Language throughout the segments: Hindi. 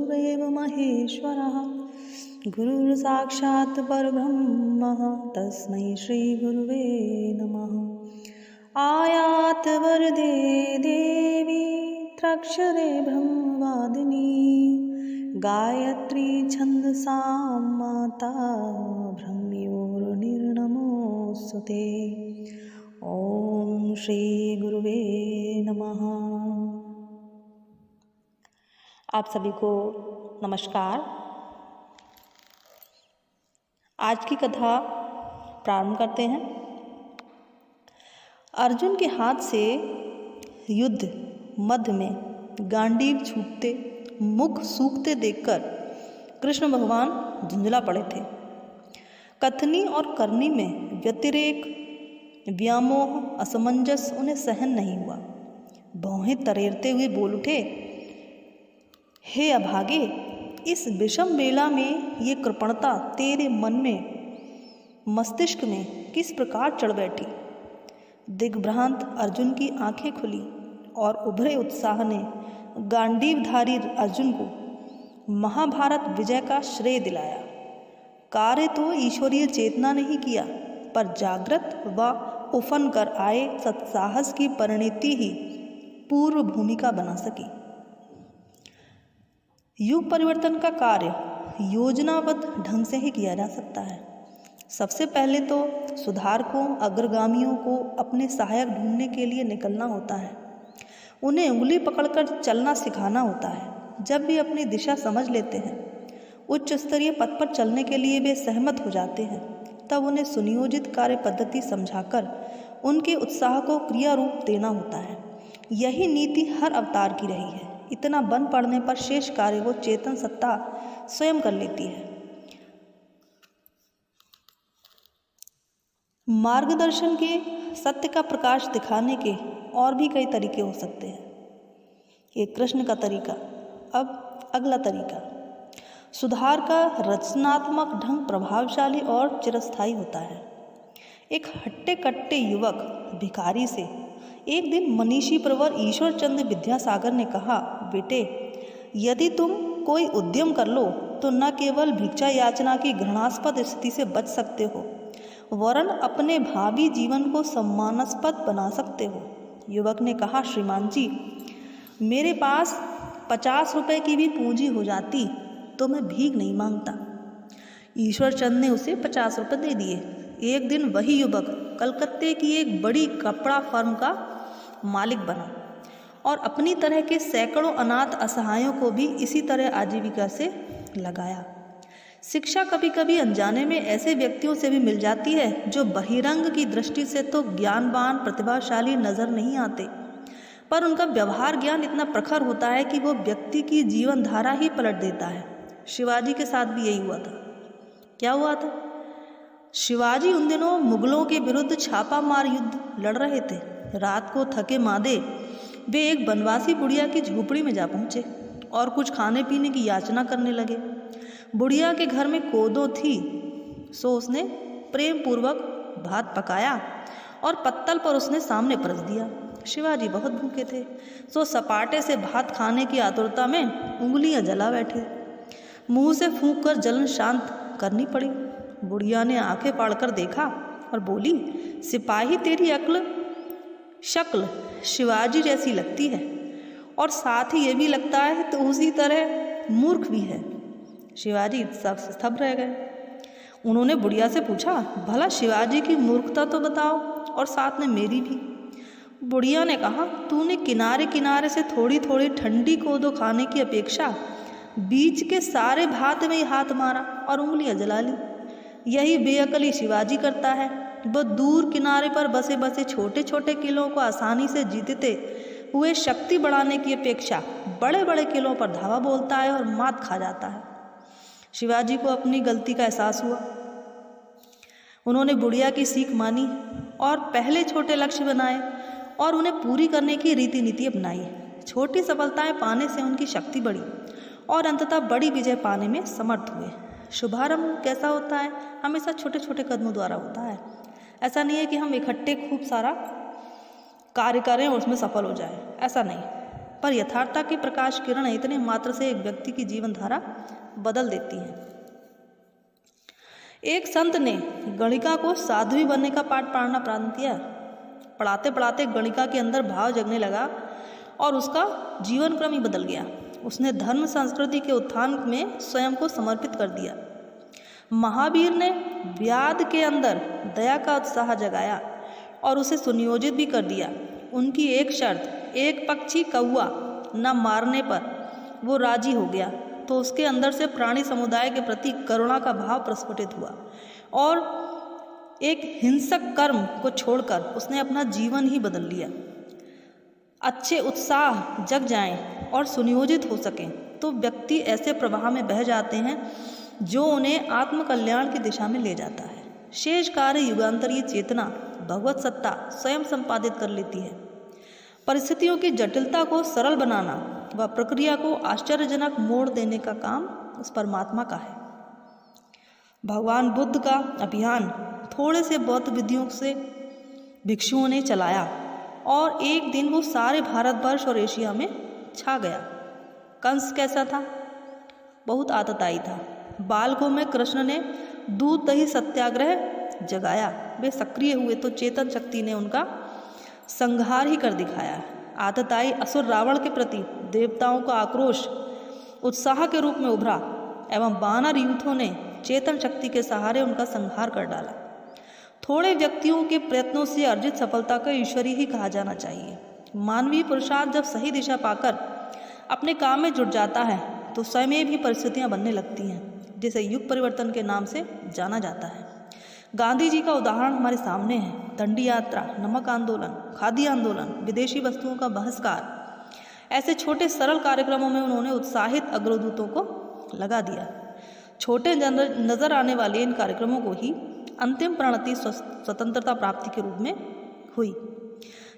गुरुरेव महेश्वरः गुरुर्साक्षात् परब्रह्मः तस्मै श्रीगुरुवे नमः। आयात वरदे देवी त्र्यक्षरे ब्रह्मवादिनी गायत्री छन्दसां माता ब्रह्मयोर्निर्नमोऽस्तुते। ओम श्री गुरुवे नमः। आप सभी को नमस्कार। आज की कथा प्रारंभ करते हैं। अर्जुन के हाथ से युद्ध मध्य में गांडीव छूटते मुख सूखते देखकर कृष्ण भगवान झुंझला पड़े थे। कथनी और करनी में व्यतिरेक व्यामोह असमंजस उन्हें सहन नहीं हुआ। भौहें तरेरते हुए बोल उठे, हे अभागे, इस विषम बेला में ये कृपणता तेरे मन में मस्तिष्क में किस प्रकार चढ़ बैठी। दिग्भ्रांत अर्जुन की आंखें खुली और उभरे उत्साह ने गांडीवधारी अर्जुन को महाभारत विजय का श्रेय दिलाया। कार्य तो ईश्वरीय चेतना ने ही किया, पर जागृत व उफन कर आए सत्साहस की परिणति ही पूर्व भूमिका बना सकी। युग परिवर्तन का कार्य योजनाबद्ध ढंग से ही किया जा सकता है। सबसे पहले तो सुधारकों अग्रगामियों को अपने सहायक ढूंढने के लिए निकलना होता है। उन्हें उंगली पकड़कर चलना सिखाना होता है। जब भी अपनी दिशा समझ लेते हैं, उच्च स्तरीय पथ पर चलने के लिए वे सहमत हो जाते हैं, तब उन्हें सुनियोजित कार्य पद्धति समझाकर उनके उत्साह को क्रिया रूप देना होता है। यही नीति हर अवतार की रही है। इतना बन पड़ने पर शेष कार्य को चेतन सत्ता स्वयं कर लेती है। मार्गदर्शन के सत्य का प्रकाश दिखाने के और भी कई तरीके हो सकते हैं। ये कृष्ण का तरीका। अब अगला तरीका। सुधार का रचनात्मक ढंग प्रभावशाली और चिरस्थायी होता है। एक हट्टे कट्टे युवक भिखारी से एक दिन मनीषी प्रवर ईश्वरचंद्र विद्यासागर ने कहा, बेटे, यदि तुम कोई उद्यम कर लो तो न केवल भिक्षा याचना की घृणास्पद स्थिति से बच सकते हो, वरन अपने भावी जीवन को सम्मानास्पद बना सकते हो। युवक ने कहा, श्रीमान जी, मेरे पास 50 रुपए की भी पूंजी हो जाती तो मैं भीख नहीं मांगता। ईश्वरचंद ने उसे 50 रुपये दे दिए। एक दिन वही युवक कलकत्ते की एक बड़ी कपड़ा फर्म का मालिक बना और अपनी तरह के सैकड़ों अनाथ असहायों को भी इसी तरह आजीविका से लगाया। शिक्षा कभी कभी अनजाने में ऐसे व्यक्तियों से भी मिल जाती है जो बहिरंग की दृष्टि से तो ज्ञानवान प्रतिभाशाली नजर नहीं आते, पर उनका व्यवहार ज्ञान इतना प्रखर होता है कि वो व्यक्ति की जीवन धारा ही पलट देता है। शिवाजी के साथ भी यही हुआ था। क्या हुआ था? शिवाजी उन दिनों मुगलों के विरुद्ध छापा मार युद्ध लड़ रहे थे। रात को थके मादे वे एक बनवासी बुढ़िया की झोपड़ी में जा पहुंचे और कुछ खाने पीने की याचना करने लगे। बुढ़िया के घर में कोदो थी, सो उसने प्रेम पूर्वक भात पकाया और पत्तल पर उसने सामने परस दिया। शिवाजी बहुत भूखे थे, सो सपाटे से भात खाने की आतुरता में उंगलियां जला बैठे। मुंह से फूंक कर जलन शांत करनी पड़ी। बुढ़िया ने आंखें फाड़कर देखा और बोली, सिपाही, तेरी शक्ल शिवाजी जैसी लगती है और साथ ही ये भी लगता है तो उसी तरह मूर्ख भी है। शिवाजी सब स्तब्ध रह गए। उन्होंने बुढ़िया से पूछा, भला शिवाजी की मूर्खता तो बताओ और साथ में मेरी भी। बुढ़िया ने कहा, तूने किनारे किनारे से थोड़ी थोड़ी ठंडी कोदो खाने की अपेक्षा बीच के सारे भात में ही हाथ मारा और उंगलियां जला ली। यही बेअकली शिवाजी करता है। वह दूर किनारे पर बसे बसे छोटे छोटे किलों को आसानी से जीतते हुए शक्ति बढ़ाने की अपेक्षा बड़े बड़े किलों पर धावा बोलता है और मात खा जाता है। शिवाजी को अपनी गलती का एहसास हुआ। उन्होंने बुढ़िया की सीख मानी और पहले छोटे लक्ष्य बनाए और उन्हें पूरी करने की रीति नीति अपनाई। छोटी सफलताएं पाने से उनकी शक्ति बढ़ी और अंततः बड़ी विजय पाने में समर्थ हुए। शुभारंभ कैसा होता है? हमेशा छोटे छोटे कदमों द्वारा होता है। ऐसा नहीं है कि हम इकट्ठे खूब सारा कार्य करें और उसमें सफल हो जाए, ऐसा नहीं। पर यथार्थता की प्रकाश किरण इतने मात्र से एक व्यक्ति की जीवन धारा बदल देती है। एक संत ने गणिका को साध्वी बनने का पाठ पढ़ाना प्रारंभ किया। पढ़ाते पढ़ाते गणिका के अंदर भाव जगने लगा और उसका जीवन क्रम ही बदल गया। उसने धर्म संस्कृति के उत्थान में स्वयं को समर्पित कर दिया। महावीर ने व्याध के अंदर दया का उत्साह जगाया और उसे सुनियोजित भी कर दिया। उनकी एक शर्त, एक पक्षी कौआ न मारने पर वो राजी हो गया तो उसके अंदर से प्राणी समुदाय के प्रति करुणा का भाव प्रस्फुटित हुआ और एक हिंसक कर्म को छोड़कर उसने अपना जीवन ही बदल लिया। अच्छे उत्साह जग जाएं और सुनियोजित हो सकें तो व्यक्ति ऐसे प्रवाह में बह जाते हैं जो उन्हें आत्मकल्याण की दिशा में ले जाता है। शेष कार्य युगांतरीय चेतना, भगवत सत्ता स्वयं संपादित कर लेती है। परिस्थितियों की जटिलता को सरल बनाना व प्रक्रिया को आश्चर्यजनक मोड़ देने का काम उस परमात्मा का है। भगवान बुद्ध का अभियान थोड़े से बौद्ध विधियों से भिक्षुओं ने चलाया और एक दिन वो सारे भारतवर्ष और एशिया में छा गया। कंस कैसा था? बहुत आतताई था। बालकों में कृष्ण ने दूध दही सत्याग्रह जगाया। वे सक्रिय हुए तो चेतन शक्ति ने उनका संहार ही कर दिखाया। आतताई असुर रावण के प्रति देवताओं का आक्रोश उत्साह के रूप में उभरा एवं वानर यूथों ने चेतन शक्ति के सहारे उनका संहार कर डाला। थोड़े व्यक्तियों के प्रयत्नों से अर्जित सफलता को ईश्वरी ही कहा जाना चाहिए। मानवीय पुरुषार्थ जब सही दिशा पाकर अपने काम में जुट जाता है तो स्वयं भी परिस्थितियां बनने लगती हैं, जिसे युग परिवर्तन के नाम से जाना जाता है। गांधी जी का उदाहरण हमारे सामने है। दंडी यात्रा, नमक आंदोलन, खादी आंदोलन, विदेशी वस्तुओं का बहिष्कार, ऐसे छोटे सरल कार्यक्रमों में उन्होंने उत्साहित अग्रदूतों को लगा दिया। छोटे नजर आने वाले इन कार्यक्रमों को ही अंतिम परिणति स्वतंत्रता प्राप्ति के रूप में हुई।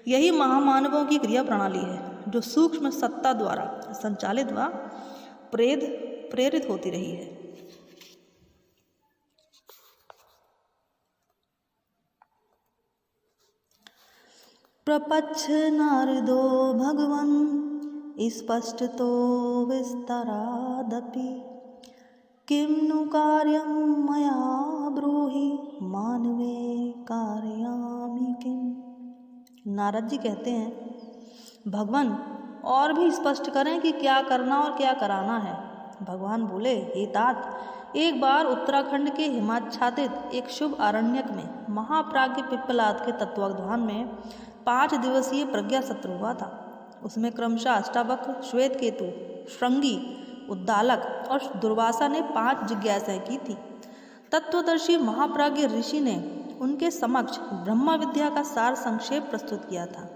यही महामानवों की क्रिया प्रणाली है जो सूक्ष्म सत्ता द्वारा संचालित व प्रेरित होती रही है। प्रपच्छ नारदो भगवन् स्पष्टतो विस्तरादपि किं नु कार्यं मया ब्रूहि मानवे कारयामि किं। नारद जी कहते हैं, भगवान और भी स्पष्ट करें कि क्या करना और क्या कराना है। भगवान बोले, हे तात, एक बार उत्तराखंड के हिमाच्छादित एक शुभ आरण्यक में महाप्राज्ञ पिप्पलाद के तत्वावधान में 5 दिवसीय प्रज्ञा सत्र हुआ था। उसमें क्रमशः अष्टावक्र, श्वेत केतु, श्रृंगी, उद्दालक और दुर्वासा ने 5 जिज्ञासाएं की थी। तत्वदर्शी महाप्राज्ञ ऋषि ने उनके समक्ष ब्रह्मा विद्या का सार संक्षेप प्रस्तुत किया था।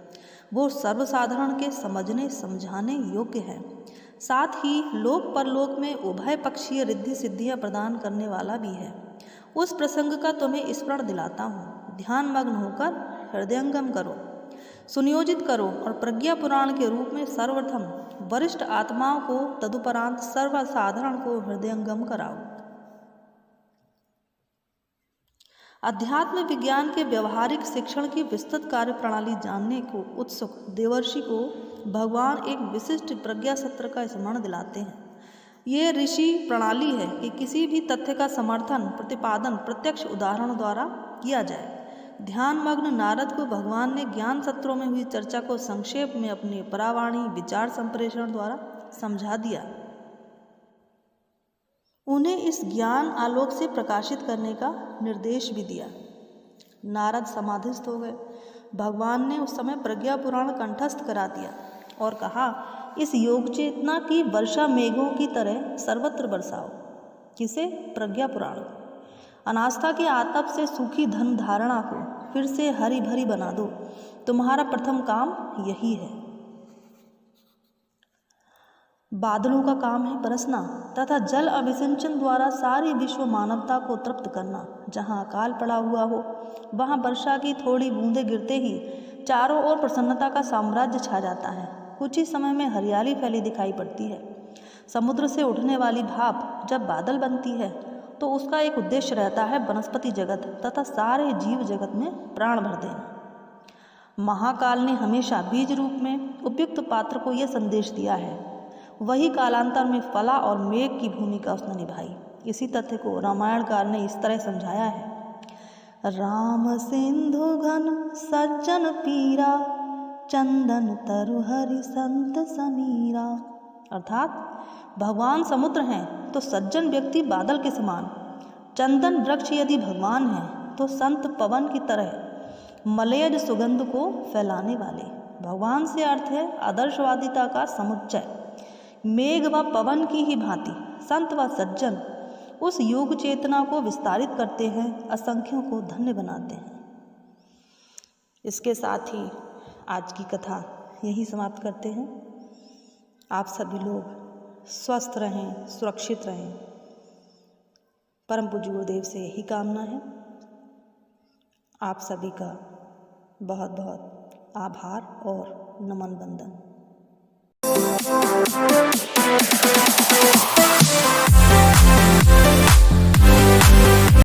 वो सर्वसाधारण के समझने समझाने योग्य है, साथ ही लोक परलोक में उभय पक्षीय रिद्धि सिद्धियां प्रदान करने वाला भी है। उस प्रसंग का तुम्हें स्मरण दिलाता हूँ। ध्यान मग्न होकर हृदयंगम करो, सुनियोजित करो और प्रज्ञा पुराण के रूप में सर्वप्रथम वरिष्ठ आत्माओं को, तदुपरांत सर्वसाधारण को हृदयंगम कराओ। अध्यात्म विज्ञान के व्यवहारिक शिक्षण की विस्तृत कार्य प्रणाली जानने को उत्सुक देवर्षि को भगवान एक विशिष्ट प्रज्ञा सत्र का स्मरण दिलाते हैं। ये ऋषि प्रणाली है कि किसी भी तथ्य का समर्थन, प्रतिपादन प्रत्यक्ष उदाहरण द्वारा किया जाए। ध्यान मग्न नारद को भगवान ने ज्ञान सत्रों में हुई चर्चा को संक्षेप में अपने परावाणी विचार संप्रेषण द्वारा समझा दिया। उन्हें इस ज्ञान आलोक से प्रकाशित करने का निर्देश भी दिया। नारद समाधिस्थ हो गए। भगवान ने उस समय प्रज्ञा पुराण कंठस्थ करा दिया और कहा, इस योग चेतना की वर्षा मेघों की तरह सर्वत्र बरसाओ। किसे? प्रज्ञा पुराण। अनास्था के आतप से सूखी धन धारणा को फिर से हरी भरी बना दो। तुम्हारा प्रथम काम यही है। बादलों का काम है बरसना तथा जल अभिसिंचन द्वारा सारी विश्व मानवता को तृप्त करना। जहाँ अकाल पड़ा हुआ हो वहाँ वर्षा की थोड़ी बूंदें गिरते ही चारों ओर प्रसन्नता का साम्राज्य छा जाता है। कुछ ही समय में हरियाली फैली दिखाई पड़ती है। समुद्र से उठने वाली भाप जब बादल बनती है तो उसका एक उद्देश्य रहता है वनस्पति जगत तथा सारे जीव जगत में प्राण भर देना। महाकाल ने हमेशा बीज रूप में उपयुक्त पात्र को यह संदेश दिया है, वही कालांतर में फला और मेघ की भूमिका उसने निभाई। इसी तथ्य को रामायणकार ने इस तरह समझाया है। राम सिंधु घन सज्जन पीरा, चंदन तरु हरि संत समीरा। अर्थात भगवान समुद्र हैं तो सज्जन व्यक्ति बादल के समान, चंदन वृक्ष यदि भगवान हैं तो संत पवन की तरह मलयज सुगंध को फैलाने वाले। भगवान से अर्थ है आदर्शवादिता का समुच्चय। मेघ व पवन की ही भांति संत व सज्जन उस योग चेतना को विस्तारित करते हैं, असंख्यों को धन्य बनाते हैं। इसके साथ ही आज की कथा यही समाप्त करते हैं। आप सभी लोग स्वस्थ रहें, सुरक्षित रहें, परम पूज्य गुरुदेव से यही कामना है। आप सभी का बहुत बहुत आभार और नमन बंदन।